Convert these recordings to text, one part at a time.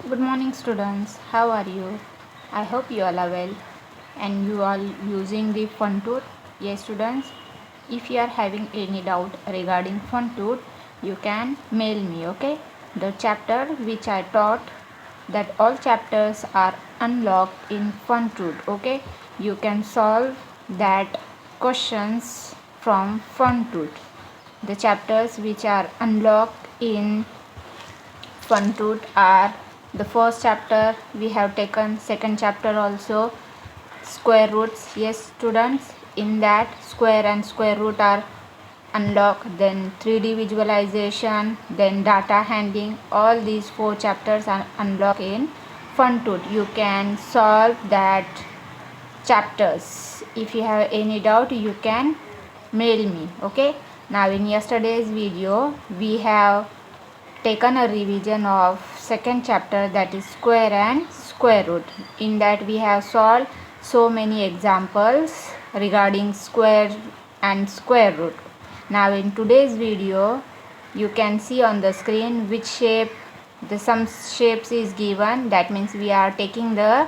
Good morning, students. How are you? I hope you all are well and you are using the FunTool. Yes, students. If you are having any doubt regarding FunTool, you can mail me. Okay. The chapter which I taught, that all chapters are unlocked in FunTool. Okay. You can solve that questions from FunTool. The chapters which are unlocked in FunTool are the first chapter we have taken, second chapter also, square roots. Yes, students, in that square and square root are unlocked, then 3D visualization, then data handling. All these four chapters are unlocked in FunTool. You can solve that chapters. If you have any doubt, you can mail me. Okay. Now in yesterday's video we have taken a revision of second chapter, that is square and square root. In that we have solved so many examples regarding square and square root. Now in today's video you can see on the screen which shape, the some shapes is given. That means we are taking the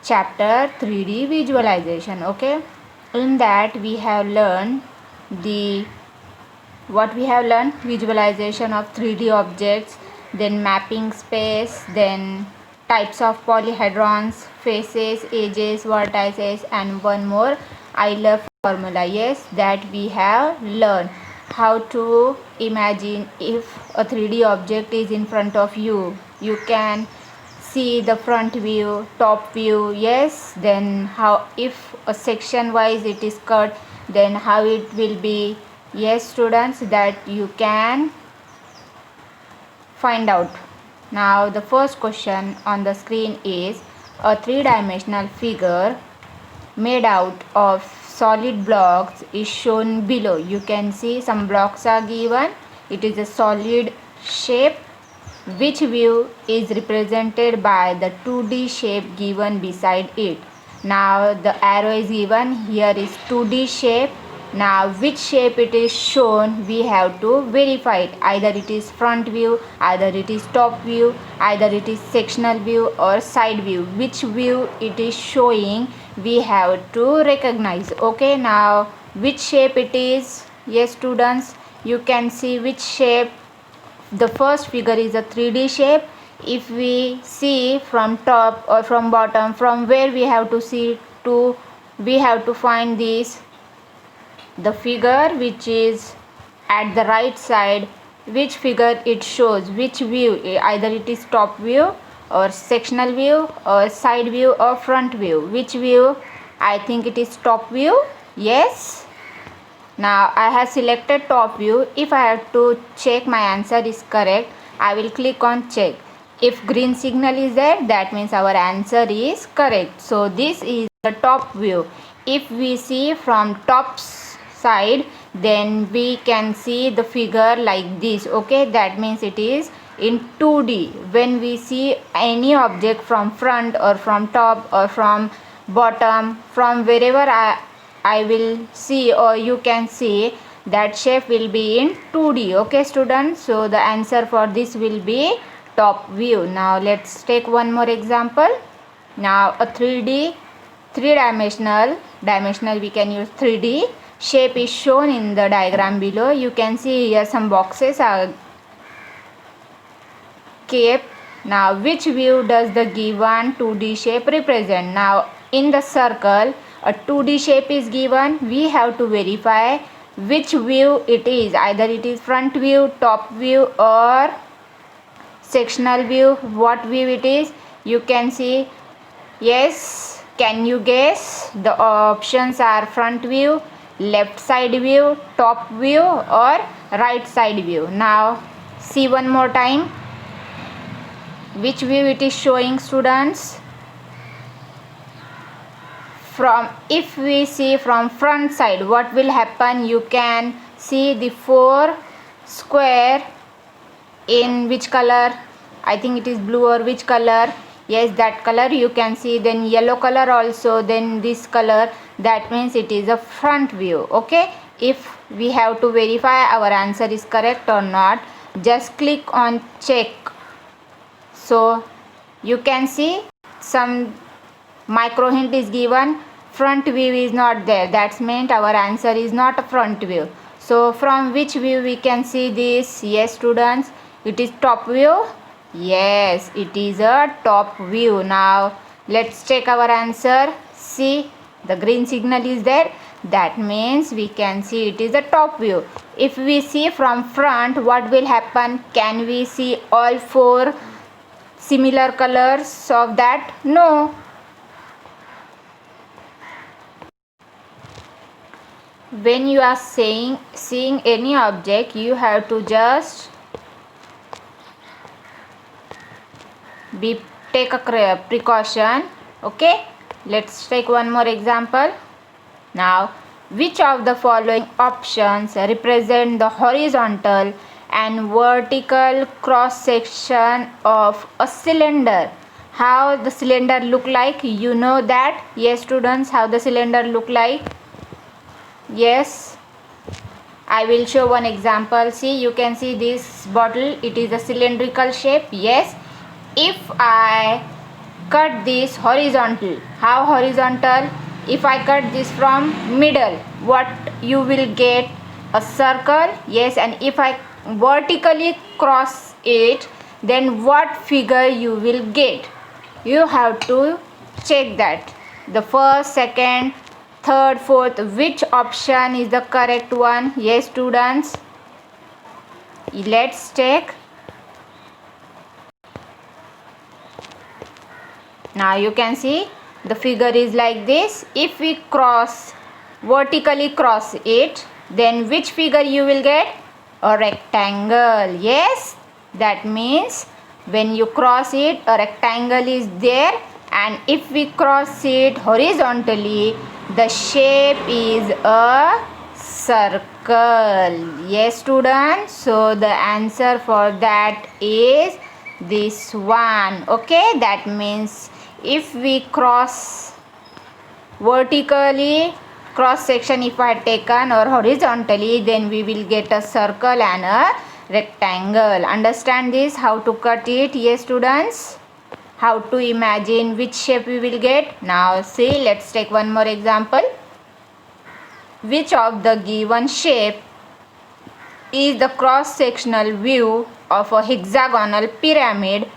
chapter 3D visualization. Okay, in that we have learned the what we have learned: visualization of 3D objects, then mapping space, then types of polyhedrons, faces, edges, vertices, and one more Euler formula. Yes, that we have learned how to imagine if a 3D object is in front of you. You can see the front view, top view. Yes, then how if a section wise it is cut, then how it will be. Yes, students, that you can find out. Now the first question on the screen is: a three-dimensional figure made out of solid blocks is shown below. You can see some blocks are given. It is a solid shape. Which view is represented by the 2D shape given beside it? Now the arrow is given. Here is 2D shape. Now which shape it is shown, we have to verify it. Either it is front view, either it is top view, either it is sectional view or side view. Which view it is showing, we have to recognize. Okay, now which shape it is? Yes, students, you can see which shape. The first figure is a 3D shape. If we see from top or from bottom, from where we have to see to, we have to find this, the figure which is at the right side, which figure it shows, which view, either it is top view or sectional view or side view or front view. Which view? I think it is top view. Yes, now I have selected top view. If I have to check my answer is correct, I will click on check. If green signal is there, that means our answer is correct. So this is the top view. If we see from top side, then we can see the figure like this. Okay, that means it is in 2D. When we see any object from front or from top or from bottom, from wherever I will see or you can see, that shape will be in 2D. Okay, students, so the answer for this will be top view. Now let's take one more example. Now a 3D, three-dimensional we can use 3D shape is shown in the diagram below. You can see here some boxes are kept. Now which view does the given 2D shape represent? Now in the circle a 2D shape is given. We have to verify which view it is. Either it is front view, top view or sectional view. What view it is? You can see. Yes, can you guess? The options are front view, left side view, top view or right side view. Now see one more time which view it is showing, students. From, if we see from front side, what will happen? You can see the 4 square in which color? I think it is blue or which color? Yes, that color you can see. Then yellow color also, then this color. That means it is a front view. Okay, if we have to verify our answer is correct or not, just click on check. So You can see some micro hint is given. Front view is not there. That's meant our answer is not a front view. So from which view we can see this? Yes students, it is top view. Yes, it is a top view. Now let's check our answer. See, the green signal is there. That means we can see it is a top view. If we see from front, what will happen? Can we see all four similar colors of that? No. When you are seeing any object, you have to just take a precaution. Okay, let's take one more example. Now, which of the following options represent the horizontal and vertical cross section of a cylinder? How the cylinder look like? You know that? Yes students, how the cylinder look like? Yes, I will show one example. See, you can see this bottle, it is a cylindrical shape. Yes, if I cut this horizontal, how horizontal? If I cut this from middle, what you will get? A circle. Yes, and if I vertically cross it, then what figure you will get? You have to check that. The first, second, third, fourth, which option is the correct one? Yes students, let's check. Now you can see the figure is like this. If we vertically cross it, then which figure you will get? A rectangle. Yes, that means when you cross it, a rectangle is there, and if we cross it horizontally, the shape is a circle. Yes students, so the answer for that is this one. Okay, that means if we cross vertically, cross section if I taken, or horizontally, then we will get a circle and a rectangle. Understand this, how to cut it? Yes students, how to imagine which shape we will get. Now see, let's take one more example. Which of the given shape is the cross sectional view of a hexagonal pyramid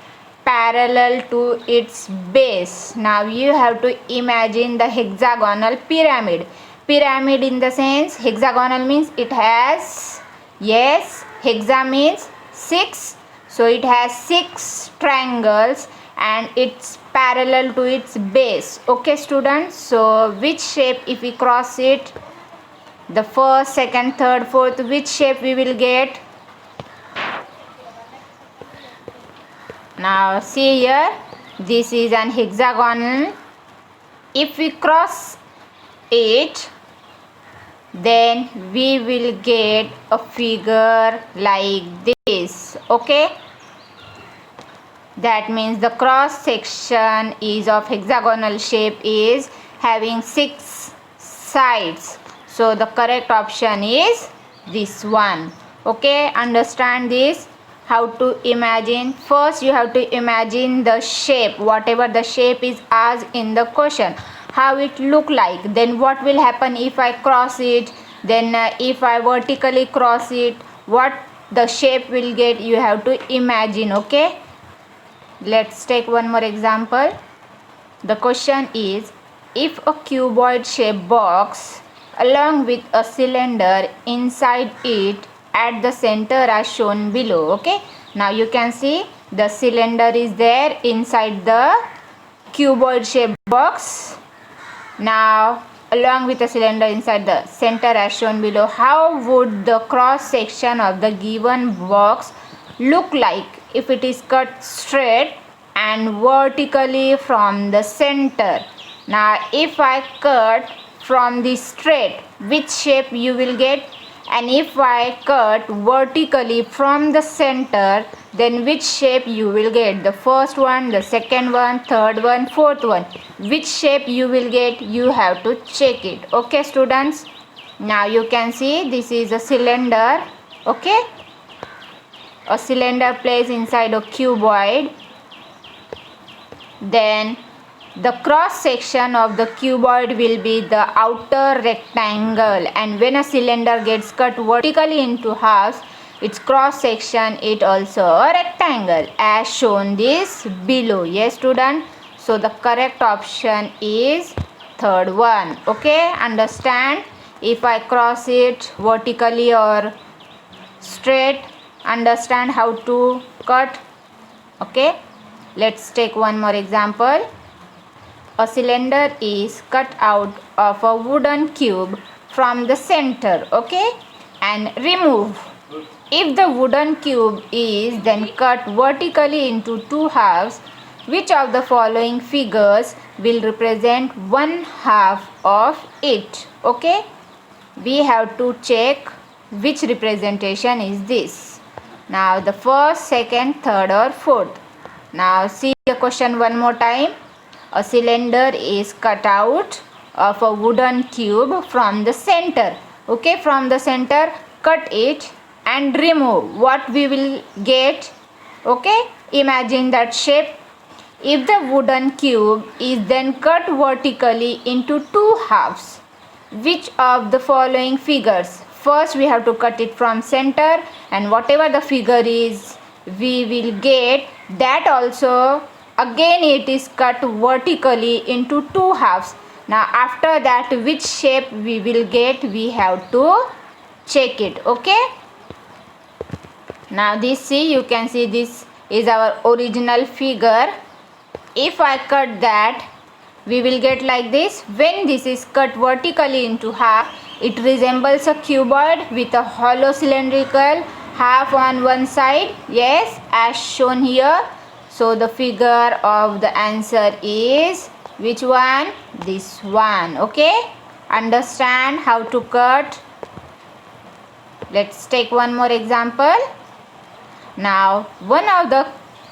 parallel to its base? Now you have to imagine the hexagonal pyramid. Pyramid in the sense, hexagonal means it has, yes, hexa means 6, so it has 6 triangles and it's parallel to its base. Okay students, so which shape if we cross it, the first, second, third, fourth, which shape we will get? Now see here, this is an hexagonal. If we cross it, then we will get a figure like this. Okay, that means the cross section is of hexagonal shape is having 6 sides. So the correct option is this one. Okay, understand this, how to imagine. First you have to imagine the shape, whatever the shape is asked in the question, how it look like. Then what will happen if I cross it, then if I vertically cross it, what the shape will get, you have to imagine. Okay, let's take one more example. The question is, if a cuboid shaped box along with a cylinder inside it at the center as shown below. Okay, now you can see the cylinder is there inside the cuboid shaped box. Now along with the cylinder inside the center as shown below, how would the cross section of the given box look like if it is cut straight and vertically from the center? Now if I cut from the straight, which shape you will get? And if I cut vertically from the center, then which shape you will get? The first one, the second one, third one, fourth one, which shape you will get, you have to check it. Okay students, now you can see this is a cylinder. Okay, a cylinder placed inside a cuboid. then the cross section of the cuboid will be the outer rectangle, and when a cylinder gets cut vertically into halves, its cross section is also a rectangle as shown this below. Yes student, so the correct option is third one. Okay, understand? If I cross it vertically or straight, understand how to cut. Okay, let's take one more example. A cylinder is cut out of a wooden cube from the center, okay, and remove. If the wooden cube is then cut vertically into two halves, which of the following figures will represent one half of it? Okay, we have to check which representation is this. Now the first, second, third or fourth. Now see the question one more time. A cylinder is cut out of a wooden cube from the center. Okay, from the center, cut it and remove. What we will get? Okay, imagine that shape. If the wooden cube is then cut vertically into two halves, which of the following figures? First we have to cut it from center, and whatever the figure is, we will get that also. Again it is cut vertically into two halves. Now after that, which shape we will get, we have to check it. Okay, now this, see, you can see this is our original figure. If I cut that, we will get like this. When this is cut vertically into half, it resembles a cuboid with a hollow cylindrical half on one side. Yes, as shown here. So the figure of the answer is which one? This one. Okay, understand how to cut. Let's take one more example. Now one of the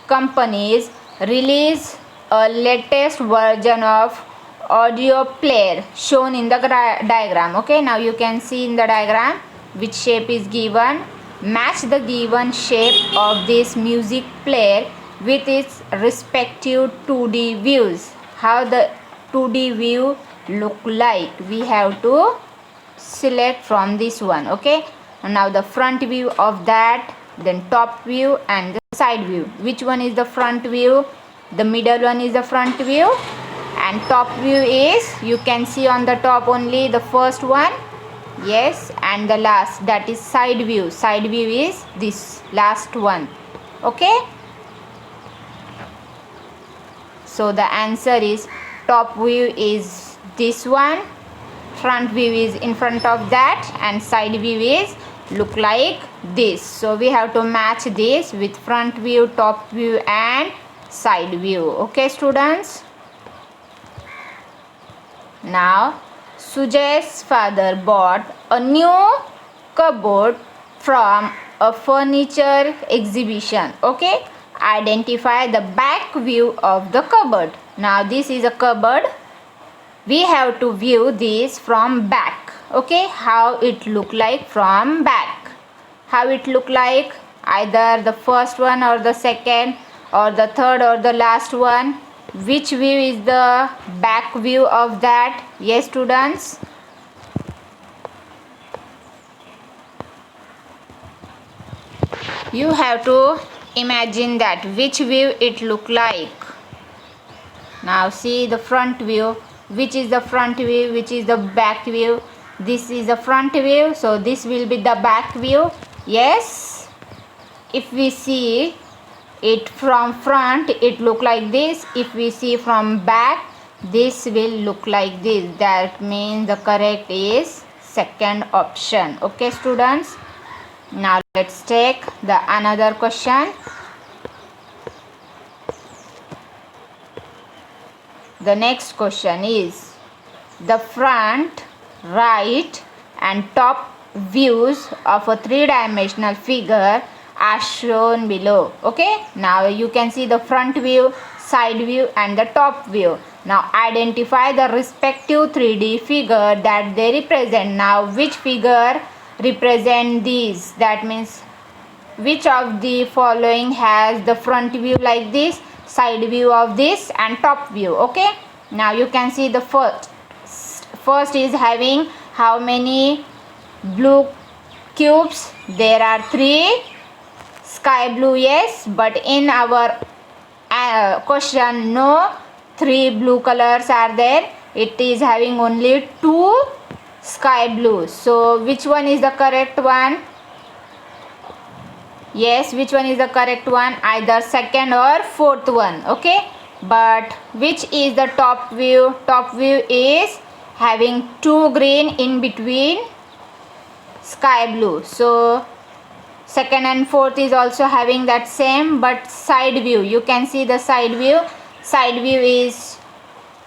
companies release a latest version of audio player shown in the diagram. Okay, now you can see in the diagram which shape is given. Match the given shape of this music player with its respective 2D views. How the 2D view look like? We have to select from this one. Okay, and now the front view of that, then top view and the side view. Which one is the front view? The middle one is the front view, and top view is, you can see on the top only the first one. Yes, and the last, that is side view. Side view is this last one. Okay, so the answer is top view is this one, front view is in front of that, and side view is look like this. So we have to match this with front view, top view and side view. Okay students, now Sujay's father bought a new cupboard from a furniture exhibition. Okay, identify the back view of the cupboard. Now this is a cupboard, we have to view this from back. Okay, how it look like from back? How it look like? Either the first one or the second or the third or the last one. Which view is the back view of that? Yes students, you have to imagine that which view it look like. Now see the front view. Which is the front view, which is the back view? This is the front view, so this will be the back view. Yes, if we see it from front, it look like this. If we see from back, this will look like this. That means the correct is second option. Okay students, now let's take the another question. The next question is the front, right and top views of a three-dimensional figure are shown below. Okay, now you can see the front view, side view and the top view. Now identify the respective 3D figure that they represent. Now which figure represent these? That means which of the following has the front view like this? side view of this and top view. Okay, now you can see the first is having how many blue cubes? There are 3. Sky blue, yes, but in our question, no 3 blue colors are there. It is having only 2 sky blue. So which one is the correct one? Yes, which one is the correct one? Either second or fourth one. Okay, but which is the top view? Top view is having 2 green in between sky blue. So second and fourth is also having that same, but side view, you can see the side view. Side view is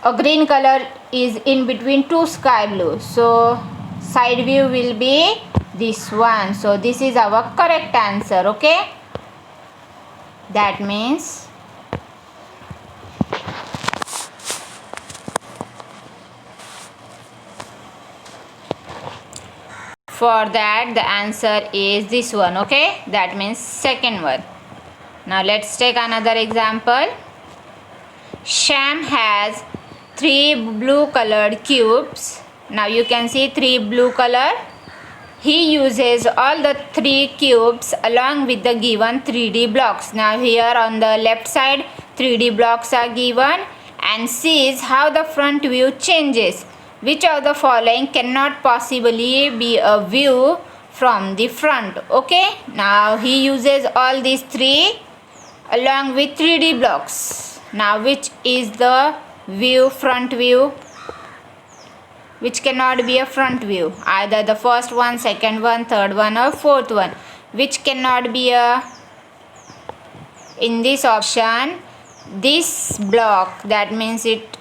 a green color is in between 2 sky blue. So side view will be this one. So this is our correct answer. Okay, that means for that the answer is this one. Okay, that means second one. Now let's take another example. Sham has 3 blue colored cubes. Now you can see 3 blue color. He uses all the 3 cubes along with the given 3D blocks. Now here on the left side 3D blocks are given and sees how the front view changes. Which of the following cannot possibly be a view from the front? Okay, now he uses all these 3 along with 3D blocks. Now which is the view, front view? Which cannot be a front view? Either the first one, second one, third one or fourth one. Which cannot be a, in this option, this block, that means it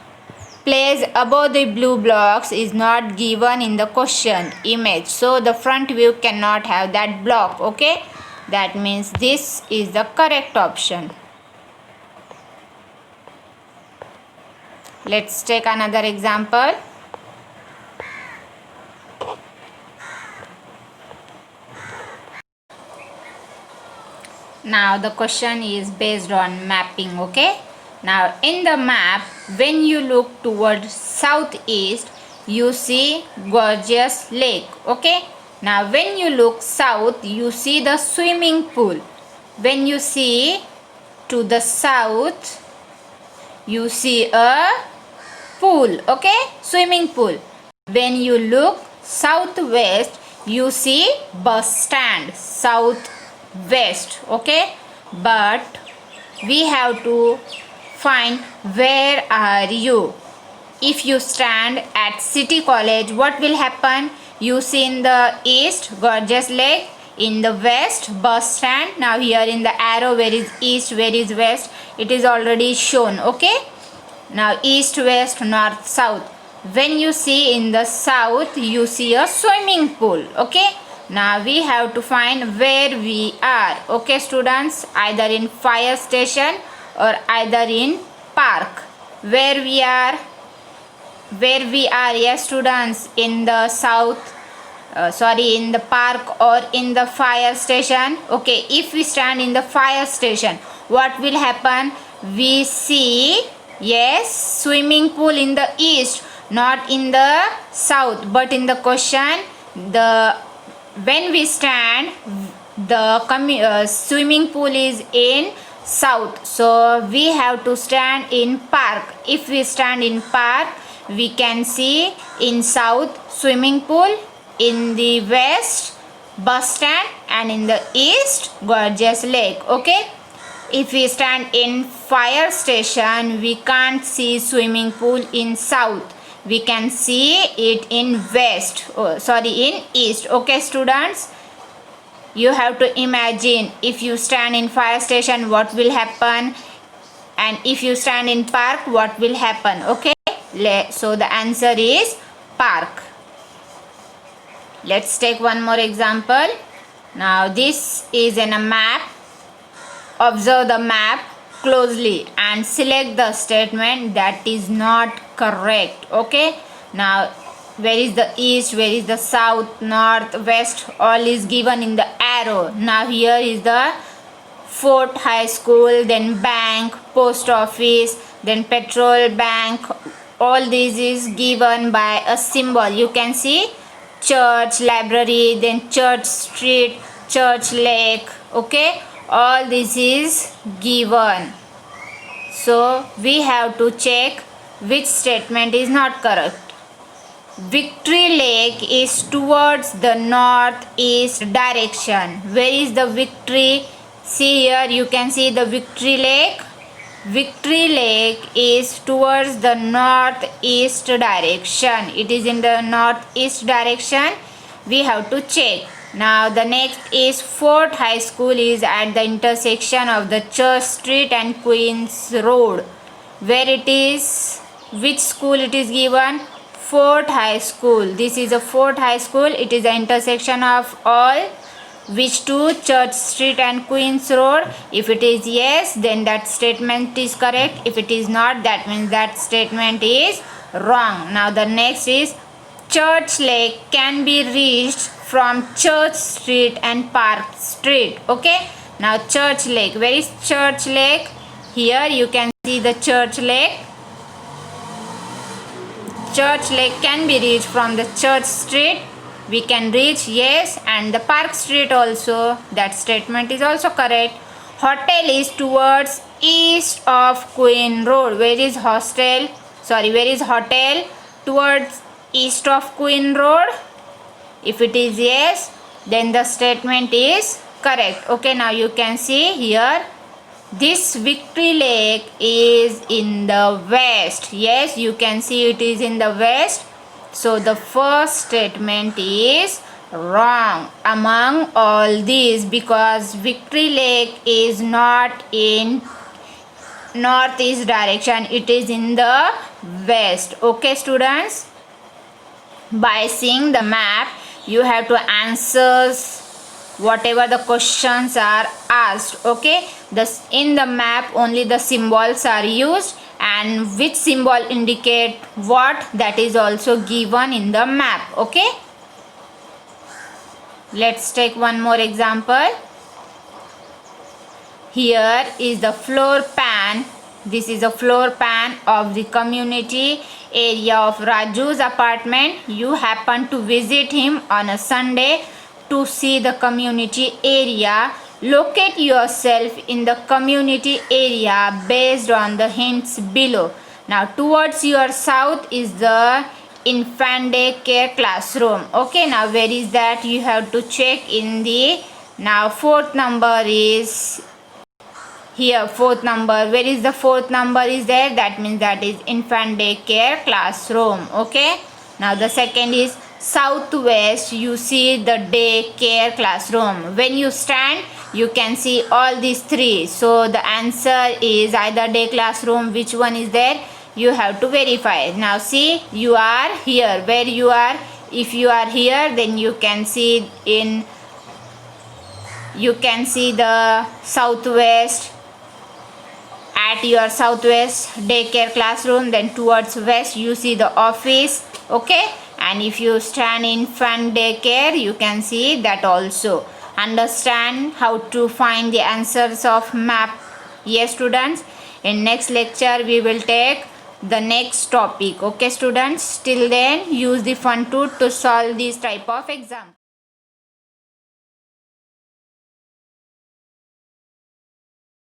plays above the blue blocks, is not given in the question image. So the front view cannot have that block. Okay, that means this is the correct option. Let's take another example. Now the question is based on mapping. Okay, now in the map, when you look towards southeast, you see Gorges Lake. Okay, now when you look south, you see the swimming pool. When you see to the south, you see a pool. Okay, swimming pool. When you look southwest, you see bus stand. Southwest. Okay, but we have to find where are you. If you stand at City College, what will happen? You see in the east Gorges Lake, in the west bus stand. Now here in the arrow, where is east, where is west, it is already shown. Okay, now east, west, north, south. When you see in the south, you see a swimming pool. Okay, now we have to find where we are. Okay students, either in fire station or either in park. Where we are, yes students, in the south, in the park or in the fire station. Okay, if we stand in the fire station, what will happen? We see, yes, swimming pool in the east, not in the south. But in the question, when we stand, the swimming pool is in south, so we have to stand in park. If we stand in park, we can see in south swimming pool, in the west bus stand, and in the east Gorges Lake. Okay, if we stand in fire station, we can't see swimming pool in south, we can see it in west, in east. Okay students, you have to imagine, if you stand in fire station, what will happen, and if you stand in park, what will happen. Okay, so the answer is park. Let's take one more example. Now this is in a map. Observe the map closely and select the statement that is not correct. Okay, now where is the east, where is the south, north, west, all is given in the arrow. Now here is the Fort High School, then bank, post office, then petrol bank. All this is given by a symbol. You can see church, library, then church street, church lake. Okay, all this is given. So we have to check which statement is not correct. Victory Lake is towards the northeast direction. Where is the Victory? See here, you can see the Victory Lake. Victory Lake is towards the northeast direction. It is in the northeast direction. We have to check. Now the next is Fort High School is at the intersection of the Church Street and Queens Road. Where it is? Which school it is given? Fort High School. This is a Fort High School. It is the intersection of all which two? Church Street and Queens Road. If it is yes, then that statement is correct. If it is not, that means that statement is wrong. Now the next is Church Lake can be reached from Church Street and Park Street. Okay. Now Church Lake. Where is Church Lake? Here you can see the Church Lake. Church Lake can be reached from the Church Street. We can reach, yes, and the Park Street also. That statement is also correct. Hotel is towards east of Queen Road. Where is hostel? Sorry, where is hotel? Towards east of Queen Road. If it is yes, then the statement is correct. Okay, now you can see here. This Victory Lake is in the west. Yes, you can see it is in the west. So the first statement is wrong among all these, because Victory Lake is not in northeast direction. It is in the west. Okay, students. By seeing the map, you have to answer whatever the questions are asked. Okay, in the map only the symbols are used, and which symbol indicate what, that is also given in the map. Okay, let's take one more example. Here is the floor plan. This is a floor plan of the community area of Raju's apartment. You happen to visit him on a Sunday to see the community area. Locate yourself in the community area based on the hints below. Now towards your south is the infant daycare classroom. Okay, now where is that? You have to check in the, now fourth number is here, fourth number. Where is the fourth number is there? That means that is infant daycare classroom. Okay, now the second is southwest. You see the daycare classroom. When you stand, you can see all these three. So the answer is either day classroom. Which one is there? You have to verify. Now see, you are here. Where you are? If you are here, then you can see in, you can see the southwest. At your southwest daycare classroom, then towards west you see the office. Okay, and if you stand in infant daycare, you can see that also. Understand how to find the answers of map. Yes, students. In next lecture we will take the next topic. Okay, students. Till then, use the fun tool to solve this type of exam.